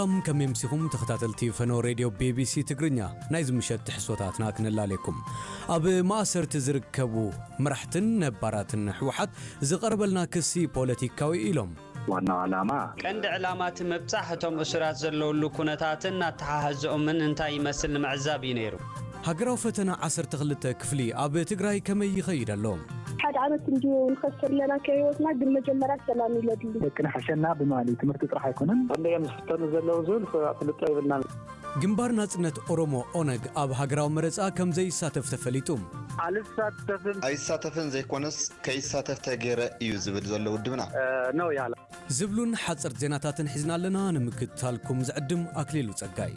سلام كم يمسكم تختاتلتي فنو راديو بي بي سي تقرنيا نايز مشت تحسوتاتنا كنلا عليكم أب ماسر تزركبو مرحتن نباراتن حوحات زقربلنا كسي بوليتيكاوي إلهم وانا علامة عند علامات مبصحتهم أسرات زلوا لكونتاتنا تحاهزهم من انتاي يمثل معزاب ينيرو هاجراو فتنا عصر تغلت كفلي أب تقراي كم يخير اللوم حد عمت نجو نخسر لنا كيوتنا بالمجمرات سلام يلدلي لكن حشنا بمالي تمرت راح يكونن عندنا مستن زلوا زول فقلت لنا جنبار ناتنت أورومو أونغ أب هاجراو مرزا كم زي ساتف تفليتم على ساتفن أي ساتفن زي كونس كي ساتف تغير يوزبل زلوا ودمنا نو يالا زبلون حصر زيناتاتن حزنا لنا نمكتالكم زعدم أكليلو تصقاي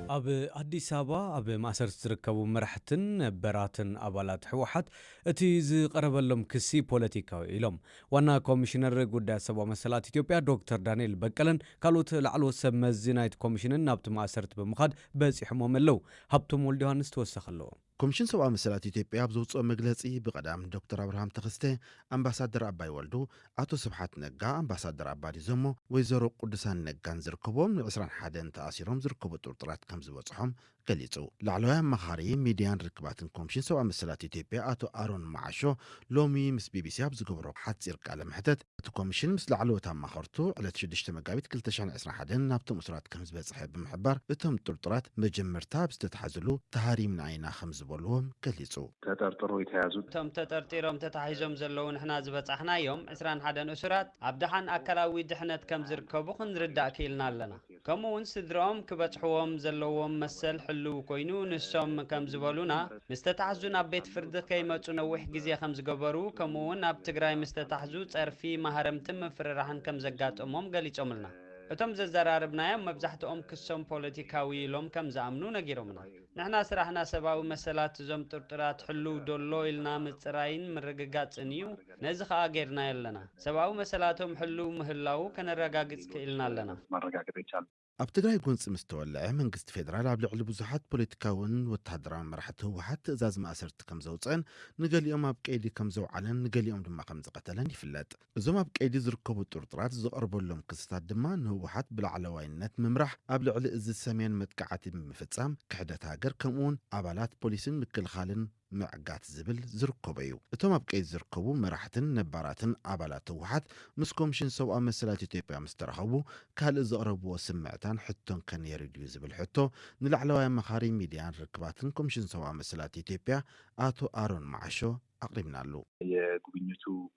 أب أديس أبا أب ماسر تركبوا مرحتن براتن أبالات حوحات اتيز قرب لهم كسي بوليتيكاوي إلهم وانا كوميشنر قد سبا مسالات إثيوبيا دكتور دانيل بقلن قالوت لعلو سمز زينايت كوميشنن نابت ماسرت بمخاد بس يحموم اللو هبتم ولديوهانس توسخلو كوميشن سبا مسالات إثيوبيا بزوصو مغلصي بقدام دكتور ابراهام تخسته امباسادر اباي ولدو اتو سبحات نغا امباسادر ابادي زمو ويزرو قدسان نغان زركبوم 21 تاسيروم زركبو طرطرات كم زبصحهم قليصو لعلوها مخاري ميديان ركباتن كوميشن سبا مسالات إثيوبيا اتو ارون معاشو لومي مس بي بي سي بزغبرو حصير قال محتت اتو كوميشن مس لعلو تام مخرتو على 6 مغابيت 2021 نابتو مسرات كم زبصح بمحبر اتم طرطرات مجمرتا بستتحزلو تهاري من عينا خمس بولهم كليصو تطرطروا يتهازوا تم تطرطيرهم تتحيزهم زلون احنا زبصحنا يوم 21 أسرات عبدحان أكلاوي دحنت كم زركبو خنردا كيلنا لنا كمون سدرهم كبصحوهم زلوهم مسل حلو كوينو نسوم كم زبلونا مستتحزونا بيت فرد كيمصو نوح غزي خم زغبرو كمون اب تግራይ مستتحزو صرفي مهرمتم فررحن كم زغاطمهم غليصوم لنا እቶም ዘዘራርብናዮም መብዛሕትኦም ክሶም ፖለቲካዊ ኢሎም ከም ዝኣምኑ ነጊሮምና ንሕና ስራሕና ሰብኣዊ መሰላት እዞም ጥርጥራት ሕሉ ዶሎ ኢልና ምፅራይን ምርግጋፅን እዩ ነዚ ከዓ ጌርና ኣለና ሰብኣዊ መሰላቶም ሕሉ ምህላው ከነረጋግፅ ክኢልና ኣለና ማረጋገጥ ይቻላል ኣብ ትግራይ ጎንጽ ምስተወልዐ መንግስቲ ፌደራል ኣብ ልዕሊ ብዙሓት ፖለቲካውን ወተሃደራዊ መራሕቲ ህወሓት ትእዛዝ ማእሰርቲ ከም ዘውፅአን ንገሊኦም ኣብ ቀይዲ ከም ዘውዓለን ንገሊኦም ድማ ከም ዝቀተለን ይፍለጥ እዞም ኣብ ቀይዲ ዝርከቡ ጥርጥራት ዝቐርበሎም ክስታት ድማ ንህወሓት ብላዕለዋይነት ምምራሕ ኣብ ልዕሊ እዚ ሰሜን መጥቃዕቲ ብምፍጻም ክሕደት ሃገር ከምኡውን ኣባላት ፖሊስን ምክልኻልን معقات زبل زركبيو اتوم ابقيت زركبو مراحتن نباراتن ابالات وحات مسكومشن سوء مسلات إثيوبيا مسترخبو كال زقربو سمعتان حتون كان يريدو زبل حتو نلعلوا مخاري ميديان ركباتن كومشن سوء مسلات إثيوبيا اتو ارون معشو اقربنا له يغبنيتو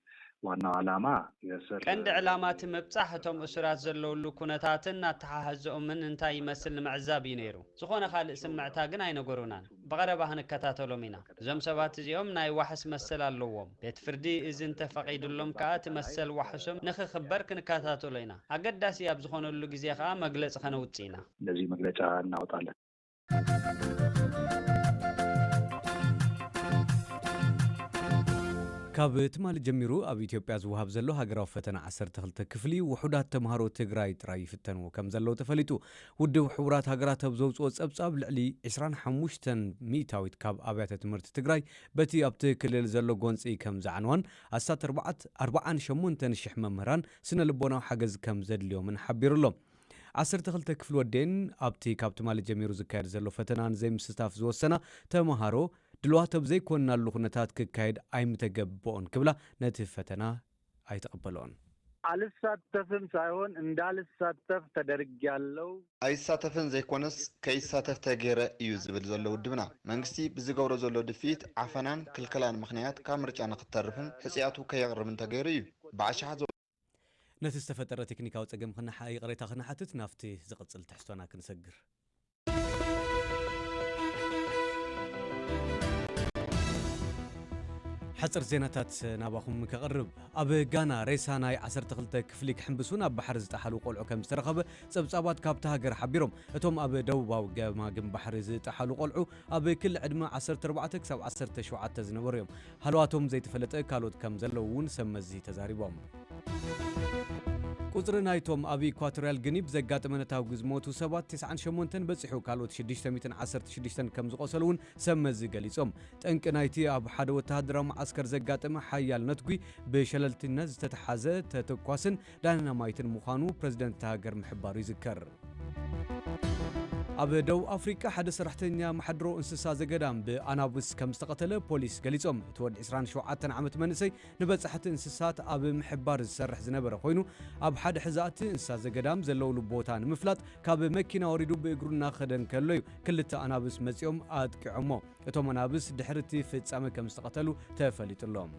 وانا علامة عند علامات مبصحتهم أسرات زلوا لكونتاتنا تحاهزهم من انتاي يمثل معزاب ينيرو زخونه خالق سمعتا غن اي نغورونان بقربه هنكتاتلو مينا زم سبات زيوم ناي وحس مسل اللوم بيت فردي اذن تفقيدلهم كا تمثل وحسهم نخ خبر كنكاتاتلينا اقداسي اب زخونلو غزي خا مغلص خنوصينا لذي مغلصا ناوطالن ካብ ትማል ጀሚሩ ኣብ ኢትዮጵያ ዝወሃብ ዘሎ ሃገራዊ ፈተና 12 ክፍሊ ውሑዳት ተምሃሮ ትግራይ ጥራይ ይፍተንዎ ከም ዘለው ተፈሊጡ ውድብ ሕቡራት ሃገራት ኣብ ዘውፅኦ ጸብጻብ ልዕሊ 25 ሚእታዊት ካብ ኣብያተ ትምህርቲ ትግራይ በቲ ኣብቲ ክልል ዘሎ ጎንፂ ከም ዝዓንዋን ኣሳት 48,000 መምህራን ስነ ልቦናዊ ሓገዝ ከም ዘድልዮምን ሓቢሩሎም 12 ክፍሊ ወደን ኣብቲ ካብ ትማል ጀሚሩ ዝካየድ ዘሎ ፈተናን ዘይምስታፍ ዝወሰና ተምሃሮ دلوقتي بزي كنا اللغنتات كايد أي متجبون كبلا نتفتنا أي تقبلون على الساتفن سايون اندال الساتف تدرج يالو أي ساتفن زي كونس كي ساتف تغير يوزبل زلو ودمنا منغستي بزيغورو زلو دفيت عفنان كل كلان مخنيات كامرجانا قترفن حسياتو كيغرب من تغيريو بعشحة نتستفتر تكنيكا وتقم خنا حقي قريتا خنا حتت نافتي زقصل تحسونا كنسجر حصر زيناتات ناباخم كقرب اب غانا ريساناي 12 كفليك حنبسونا بحر زتحلو قلعو كم استرخب صبصابات كابتا هاجر حبيرهم اتوم اب دوباو جماجم بحر زتحلو قلعو اب كل عدما 14 كسب 17 زنبريوم هلواتهم زي تفلت كالوت كم زلوون سمزي تزاريبهم ቁጽሪ ናይቶም ኣብ ኢኳቶሪያል ግኒ ብዘጋጠመ ነታዊ ግዝሞቱ ሰባት 98 በፂሑ ካልኦት 616 ከም ዝቆሰሉ እውን ሰመዚ ገሊጾም ጠንቂ ናይቲ ኣብ ሓደ ወተሃደራዊ ማዓስከር ዘጋጠመ ሓያል ነትጉ ብሸለልትነት ዝተተሓዘ ተተኳስን ዳይናማይትን ምዃኑ ፕረዚደንት ሃገር ምሕባሩ ይዝከር ኣብ ደቡብ ኣፍሪካ ሓደ ሰራሕተኛ ማሕድሮ እንስሳ ዘገዳም ብኣናብስ ከም ዝተቐተለ ፖሊስ ገሊጾም እቲ ወዲ 27 ዓመት መንእሰይ ንበጻሕቲ እንስሳት ኣብ ምሕባር ዝሰርሕ ዝነበረ ኮይኑ ኣብ ሓደ ሕዛእቲ እንስሳ ዘገዳም ዘለውሉ ቦታ ንምፍላጥ ካብ መኪና ወሪዱ ብእግሩ እናኸደን ከሎ እዩ ክልተ ኣናብስ መጺኦም ኣጥቂዖሞ እቶም ኣናብስ ድሕርቲ ፍጻመ ከም ዝተቐተሉ ተፈሊጡሎም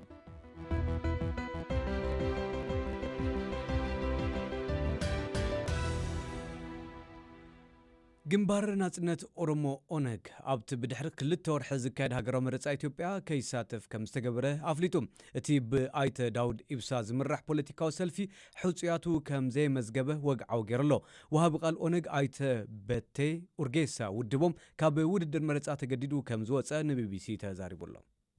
ግንባር ናጽነት ኦሮሞ ኦነግ ኣብቲ ብድሕሪ ክልተ ወርሒ ዝካየድ ሃገራዊ መረጻ ኢትዮጵያ ከይሳተፍ ከም ዝተገበረ ኣፍሊጡ እቲ ብኣይተ ዳውድ ኢብሳ ዝምራሕ ፖለቲካዊ ሰልፊ ሕፁያቱ ከም ዘይመዝገበ ወግዓው ገይሩ ኣሎ ወሃቢ ቃል ኦነግ ኣይተ በቴ ኡርጌሳ ውድቦም ካብ ውድድር መረጻ ተገዲዱ ከም ዝወፀ ንቢቢሲ ተዛሪቡሎ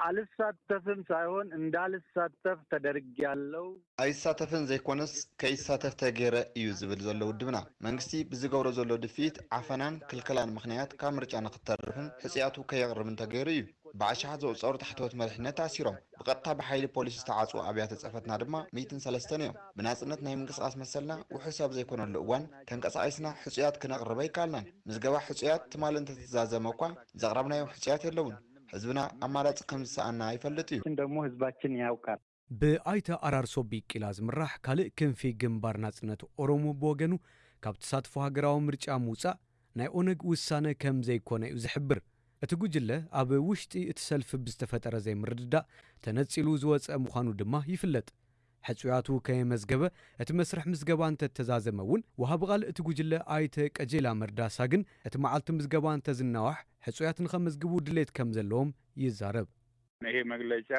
አልሳተፍም ሳይሆን እንዳልሳተፍ ተደርጊያለሁ ኣይሳተፍን ዘይኮነስ ከይሳተፍ ተገይረ እዩ ዝብል ዘሎ ውድብና መንግስቲ ብዝገብሮ ዘሎ ድፊት ዓፈናን ክልከላን ምክንያት ካብ ምርጫ ንክተርፍን ሕፅያቱ ከየቕርብን ተገይሩ እዩ ብዓሻሓት ዘውፀሩ ታሕተወት መሪሕነት ኣሲሮም ብቐጥታ ብሓይሊ ፖሊስ ዝተዓፅኡ ኣብያተ ፅሕፈትና ድማ 103 እዮም ብናጽነት ናይ ምንቅስቃስ መሰልና ውሑስ ኣብ ዘይኮነሉ እዋን ተንቀሳቒስና ሕፅያት ክነቕርበ ይከኣልናን ምዝገባ ሕፅያት ትማል እንተተዛዘመ እኳ ዘቕረብናዮም ሕፅያት የለውን ህዝብና አማራጭ ከምዝሰአና ይፈልጥ እዩ ደግሞ ህዝባችን ያውቃል ብኣይተ አራርሶ ቢቂላ ዝምራሕ ካልእ ክንፊ ግንባር ናጽነት ኦሮሞ ብወገኑ ካብ ተሳትፎ ሃገራዊ ምርጫ ምውፃእ ናይ ኦነግ ውሳነ ከም ዘይኮነ እዩ ዝሕብር እቲ ጉጅለ ኣብ ውሽጢ እቲ ሰልፊ ብዝተፈጠረ ዘይምርድዳእ ተነጺሉ ዝወፀ ምዃኑ ድማ ይፍለጥ ሕፁያቱ ከየመዝገበ እቲ መስርሕ ምዝገባ እንተተዛዘመ እውን ወሃቢ ቃል እቲ ጉጅለ ኣይተ ቀጀላ መርዳሳ ግን እቲ መዓልቲ ምዝገባ እንተዝናዋሕ ሕፁያት ንኸመዝግቡ ድሌት ከም ዘለዎም ይዛረብ ይሄ መግለጫ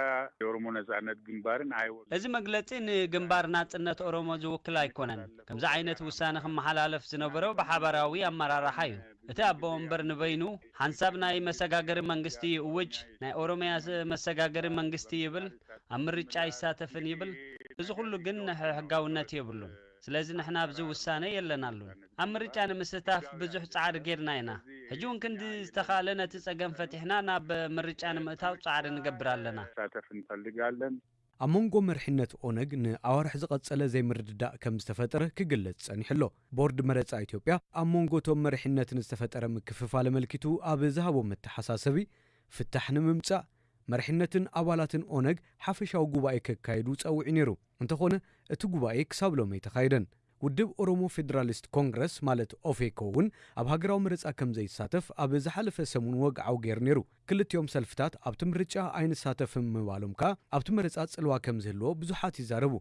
የኦሮሞ ነጻነት ግንባርን አይወክልም እዚ መግለጺ ንግንባር ናጽነት ኦሮሞ ዝውክል ኣይኮነን ከምዛ ዓይነት ውሳነ ክመሓላለፍ ዝነበረው ብሓበራዊ ኣመራርሓ እዩ እቲ ኣቦ ወንበር ንበይኑ ሓንሳብ ናይ መሰጋገሪ መንግስቲ እውጅ ናይ ኦሮሚያ መሰጋገሪ መንግስቲ ይብል ኣብ ምርጫ ይሳተፍን ይብል እዚ ኩሉ ግን ሕጋውነት የብሉን ስለዚ ንሕና ኣብዚ ውሳነ የለናሉ ኣብ ምርጫ ንምስታፍ ብዙሕ ጻዕሪ ጌርና ኢና ሕጂ እውን ክንዲ ዝተኻለ ነቲ ጸገም ፈቲሕና ናብ ምርጫ ንምእታው ጻዕሪ ንገብር ኣለና ሳተፍ እንፈልጋለን ኣብ መንጎ መርሕነት ኦነግ ንኣዋርሕ ዝቐጸለ ዘይምርድዳእ ከም ዝተፈጠረ ክግለጽ ጸኒሕሎ ቦርድ መረጻ ኢትዮጵያ ኣብ መንጎቶም መርሕነት ንዝተፈጠረ ምክፍፋል መልኪቱ ኣብ ዝሃቦ መተሓሳሰቢ ፍታሕ ንምምጻእ መርሕነትን ኣባላትን ኦነግ ሓፈሻዊ ጉባኤ ከካይዱ ጸዊዑ ነይሩ እንተኾነ እቲ ጉባኤ ክሳብ ሎሚ ኣይተኻይደን ውድብ ኦሮሞ ፌደራሊስት ኮንግረስ ማለት ኦፌኮ እውን ኣብ ሃገራዊ ምርጫ ከም ዘይሳተፍ ኣብ ዝሓለፈ ሰሙን ወግዓው ገይሩ ነይሩ ክልቲኦም ሰልፍታት ኣብቲ ምርጫ ኣይንሳተፍን ምባሎም ከዓ ኣብቲ መረጻ ጽልዋ ከም ዝህልዎ ብዙሓት ይዛረቡ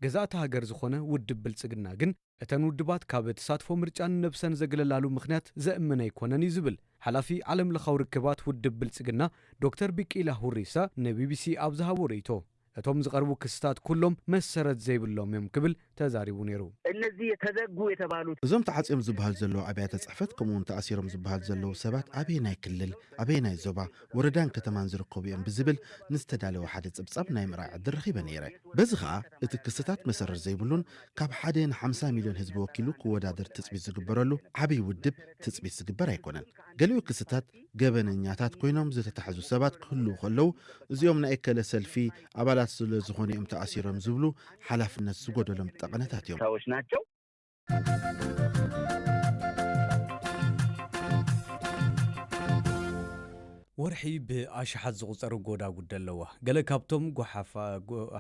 ገዛእቲ ሃገር ዝኾነ ውድብ ብልጽግና ግን እተን ውድባት ካብ ተሳትፎ ምርጫ ንነብሰን ዘግለላሉ ምኽንያት ዘእምን ኣይኮነን እዩ ዝብል ሓላፊ ዓለም ለኻዊ ርክባት ውድብ ብልጽግና ዶክተር ቢቂላ ሁሪሳ ንቢቢሲ ኣብ ዝሃቦ ርእይቶ እቶም ዝቐርቡ ክስታት ኩሎም መሰረት ዘይብሎም እዮም ክብል ተዛሪቡ ነይሩ እነዚህ የተዘጉ የተባሉት እዞም ተዓጽዮም ዝበሃል ዘለዉ ኣብያተ ጽሕፈት ከምኡውን ተኣሲሮም ዝበሃል ዘለዉ ሰባት ኣበይ ናይ ክልል ኣበይ ናይ ዞባ ወረዳን ከተማን ዝርከቡ እዮም ብዝብል ንዝተዳለወ ሓደ ጽብጻብ ናይ ምርኣይ ዕድል ረኺበ ነይረ በዚ ከዓ እቲ ክስታት መሰረት ዘይብሉን ካብ 150 ሚልዮን ህዝቢ ወኪሉ ክወዳደር ትጽቢት ዝግበረሉ ዓብይ ውድብ ትጽቢት ዝግበር ኣይኮነን ገሊኡ ክስታት ገበነኛታት ኮይኖም ዝተታሕዙ ሰባት ክህልው ከለዉ እዚኦም ናይ እከለ ሰልፊ ኣባላት ስለ ዝኾኑ እዮም ተኣሲሮም ዝብሉ ሓላፍነት ዝጎደሎም ጠቕነታት እዮም ሰዎች ናቸው ወርሒ ብኣሽሓት ዝቑጸሩ ጎዳጉዲ ኣለዋ ገለ ካብቶም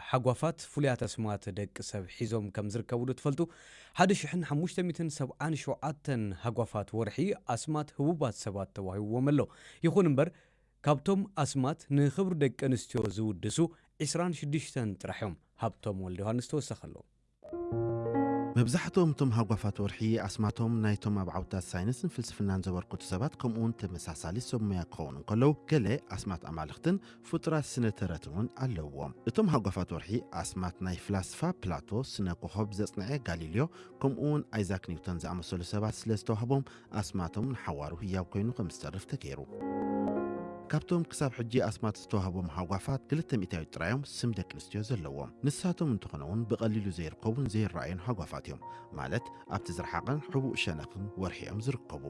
ሓጓፋት ፍሉያት ኣስማት ደቂ ሰብ ሒዞም ከም ዝርከቡ ዶ ትፈልጡ 1577 ሓጓፋት ወርሒ ኣስማት ህቡባት ሰባት ተዋሂብዎም ኣሎ ይኹን እምበር ካብቶም ኣስማት ንኽብሪ ደቂ ኣንስትዮ ዝውድሱ 26 ጥራሕዮም ሃብቶም ወልደ ዮሃንስ ተወሰኸሎ መብዛሕትኦም እቶም ሃጓፋት ወርሒ ኣስማቶም ናይቶም ኣብ ዓውታት ሳይንስን ፍልስፍናን ዘበርክቱ ሰባት ከምኡውን ተመሳሳሊ ሰብ ሞያ ክኸውን እንከለዉ ገለ ኣስማት ኣማልኽትን ፍጡራት ስነ ተረትን እውን ኣለዎም እቶም ሃጓፋት ወርሒ ኣስማት ናይ ፍላስፋ ፕላቶ ስነ ኮኸብ ዘጽንዐ ጋሊልዮ ከምኡውን ኣይዛክ ኒውተን ዝኣመሰሉ ሰባት ስለ ዝተዋህቦም ኣስማቶም ንሓዋሩ ህያው ኮይኑ ከም ዝተርፍ ተገይሩ ካብቶም ክሳብ ሕጂ ኣስማት ዝተዋህቦም ሃጓፋት 200 ጥራዮም ስም ደቂ ኣንስትዮ ዘለዎም ንሳቶም እንትኾነውን ብቐሊሉ ዘይርከቡን ዘይረኣዩን ሃጓፋት እዮም ማለት ኣብቲ ዝረሓቐን ሕቡእ ሸነኽን ወርሒኦም ዝርከቡ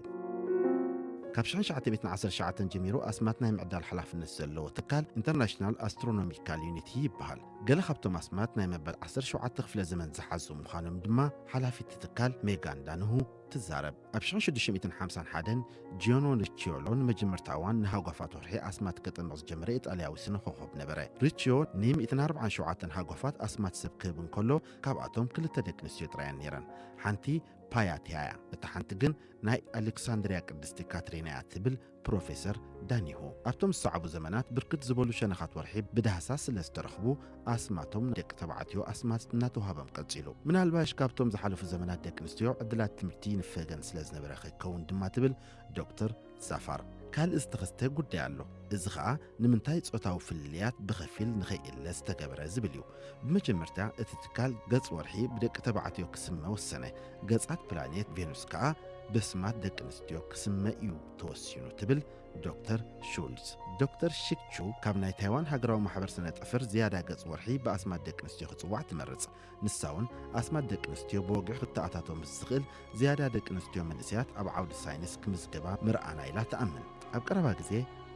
ካብ 1919 ጀሚሩ ኣስማት ናይ ምዕዳል ሓላፍነት ዘለዎ ትካል ኢንተርናሽናል ኣስትሮኖሚካል ዩኒቲ ይበሃል ገለ ካብቶም ኣስማት ናይ መበል 17 ክፍለ ዘመን ዝሓዙ ምዃኖም ድማ ሓላፊት ትካል ሜጋን ዳንሁ ትዛረብ ኣብ 1651 ጂዮኖ ሪቺዮሎ ንመጀመርታ እዋን ንሃጓፋት ወርሒ ኣስማት ከጠምቕ ዝጀመረ ኢጣልያዊ ስነ ኮኸብ ነበረ ሪቺዮ ን147 ሃጓፋት ኣስማት ሰብ ክህብ እንከሎ ካብኣቶም 2 ደቂ ኣንስትዮ ጥራየን ነይረን ሓንቲ ፓያቲያ እታ ሓንቲ ግን ናይ ኣሌክሳንድሪያ ቅድስቲ ካትሪና እያ ትብል ፕሮፌሰር ዳኒሁ ኣብቶም ዝሰዓቡ ዘመናት ብርክት ዝበሉ ሸነኻት ወርሒ ብዳህሳስ ስለ ዝተረኽቡ ኣስማቶም ደቂ ተባዕትዮ ኣስማት እናተዋህቦም ቀፂሉ ምናልባሽ ካብቶም ዝሓለፉ ዘመናት ደቂ ኣንስትዮ ዕድላት ትምህርቲ ንፈገን ስለ ዝነበረ ክኸውን ድማ ትብል ዶክተር ዛፋር ካልእ ዝተኸስተ ጉዳይ ኣሎ እዚ ከዓ ንምንታይ ጾታዊ ፍልልያት ብኸፊል ንኸይእለ ዝተገበረ ዝብል እዩ ብመጀመርታ እቲ ትካል ገጽ ወርሒ ብደቂ ተባዕትዮ ክስመ ወሰነ ገጻት ፕላኔት ቬኑስ ከዓ በስማት ደቂ ኣንስትዮ ክስመ እዩ ተወሲኑ ትብል ዶክተር ሹልዝ ዶክተር ሺክቹ ካብ ናይ ታይዋን ሃገራዊ ማሕበር ስነ ጠፈር ዝያዳ ገጽ ወርሒ ብኣስማት ደቂ ኣንስትዮ ክጽዋዕ ትመርጽ ንሳውን ኣስማት ደቂ ኣንስትዮ ብወግዒ ክትኣታቶም ዝኽእል ዝያዳ ደቂ ኣንስትዮ መንእስያት ኣብ ዓውዲ ሳይንስ ክምዝገባ ምርኣና ኢላ ተኣምን ኣብ ቀረባ ግዜ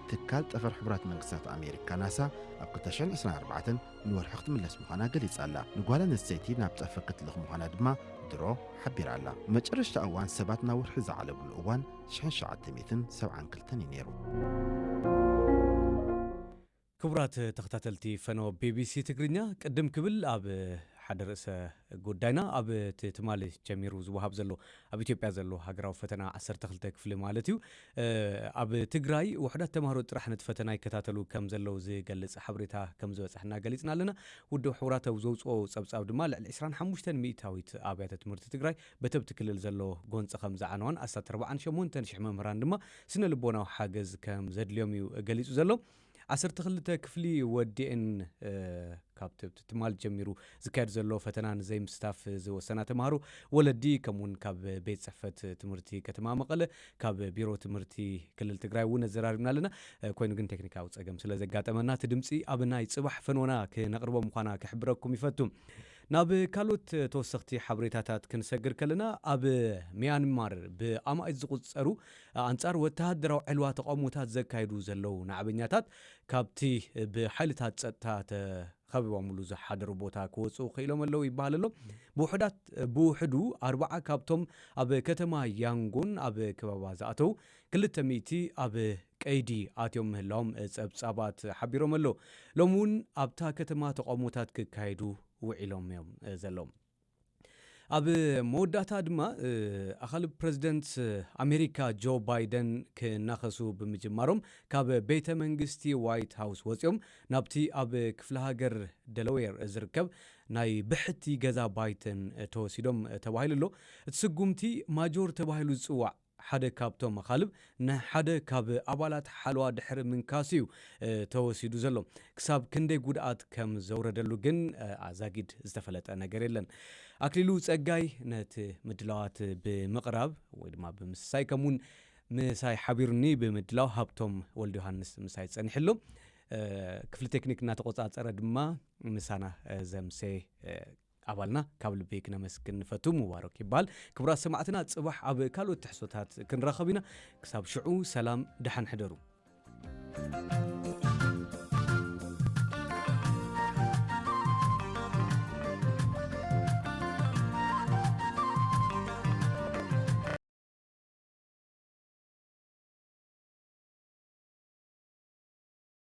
ትካል ጠፈር ሕቡራት መንግስታት ኣሜሪካ ናሳ ኣብ 2024 ንወርሒ ክትምለስ ምዃና ገሊጻ ኣላ ንጓል ኣንስተይቲ ናብ ጠፈር ክትልኽ ምዃና ድማ ድሮ ሓቢራ ኣላ መጨረሻ እዋን ሰባት ናብ ወርሒ ዝዓለብሉ እዋን 1972 እዩ ነይሩ ክቡራት ተኸታተልቲ ፈኖ ቢቢሲ ትግርኛ ቅድም ክብል ኣብ ሓደ ርእሰ ጉዳይና ኣብ ትማሊ ጀሚሩ ዝወሃብ ዘሎ ኣብ ኢትዮጵያ ዘሎ ሃገራዊ ፈተና 12 ክፍሊ ማለት እዩ ኣብ ትግራይ ውሕዳት ተምሃሮ ጥራሕ ነቲ ፈተና ይከታተሉ ከም ዘለው ዝገልጽ ሓበሬታ ከም ዝበፅሕና ገሊጽና ኣለና ውድብ ሕቡራት ኣብ ዘውፅኦ ጸብጻብ ድማ ልዕሊ 25 ሚእታዊት ኣብያተ ትምህርቲ ትግራይ በተብቲ ክልል ዘሎ ጎንፂ ከም ዝዓነዋን 48,000 መምህራን ድማ ስነ ልቦናዊ ሓገዝ ከም ዘድልዮም እዩ ገሊጹ ዘሎ 12 ክፍሊ ወዲአን ካብቲ ትማል ጀሚሩ ዝካየድ ዘሎ ፈተና ንዘይ ምስታፍ ዝወሰና ተምሃሮ ወለዲ ከምውን ካብ ቤት ጽሕፈት ትምህርቲ ከተማ መቐለ ካብ ቢሮ ትምህርቲ ክልል ትግራይ እውን ዘራሪብና ኣለና ኮይኑ ግን ቴክኒካዊ ጸገም ስለ ዘጋጠመና እቲ ድምፂ ኣብ ናይ ጽባሕ ፈኖና ክነቕርቦ ምዃና ክሕብረኩም ይፈቱ ናብ ካልኦት ተወሰኽቲ ሓበሬታታት ክንሰግር ከለና ኣብ ሚያንማር ብኣማኢት ዝቁፀሩ ኣንጻር ወተሃደራዊ ዕልዋ ተቃውሞታት ዘካይዱ ዘለው ንዓበኛታት ካብቲ ብሓይልታት ጸጥታ ተኸቢቦምሉ ዝሓደሩ ቦታ ክወፁ ክኢሎም ኣለው ይበሃል ኣሎ ብውሕዱ 40 ካብቶም ኣብ ከተማ ያንጎን ኣብ ከባባ ዝኣተው 200 ኣብ ቀይዲ ኣትዮም ምህላዎም ጸብጻባት ሓቢሮም ኣሎ ሎሚ እውን ኣብታ ከተማ ተቃውሞታት ክካየዱ ውዒሎም እዮም ዘሎም ኣብ መወዳእታ ድማ ኣኻል ፕሬዚደንት ኣሜሪካ ጆ ባይደን ክናኸሱ ብምጅማሮም ካብ ቤተ መንግስቲ ዋይት ሃውስ ወፂኦም ናብቲ ኣብ ክፍለ ሃገር ደለዌር ዝርከብ ናይ ብሕቲ ገዛ ባይተን ተወሲዶም ተባሂሉ ኣሎ እቲ ስጉምቲ ማጆር ተባሂሉ ዝጽዋዕ ሓደ ካብቶም ኣኻልብ ንሓደ ካብ ኣባላት ሓልዋ ድሕሪ ምንካስዩ ተወሲዱ ዘሎ ክሳብ ክንደይ ጉድኣት ከም ዘውረደሉ ግን ኣዛጊድ ዝተፈለጠ ነገር የለን ኣክሊሉ ጸጋይ ነቲ ምድላዋት ብምቕራብ ወይ ድማ ብምስሳይ ከምውን ምሳይ ሓቢሩኒ ብምድላው ሃብቶም ወልዲ ዮሃንስ ምሳይ ጸኒሕሎ ክፍሊ ቴክኒክ እናተቆጻጸረ ድማ ምሳና ዘምሴ ኣባልና ካብ ልቤ ክነመስግን ንፈቱ ሙባረክ ይባል ክቡራት ሰማዕትና ጽባሕ ኣብ ካልኦት ትሕሶታት ክንረኸብ ኢና ክሳብ ሽዑ ሰላም ድሓን ሕደሩ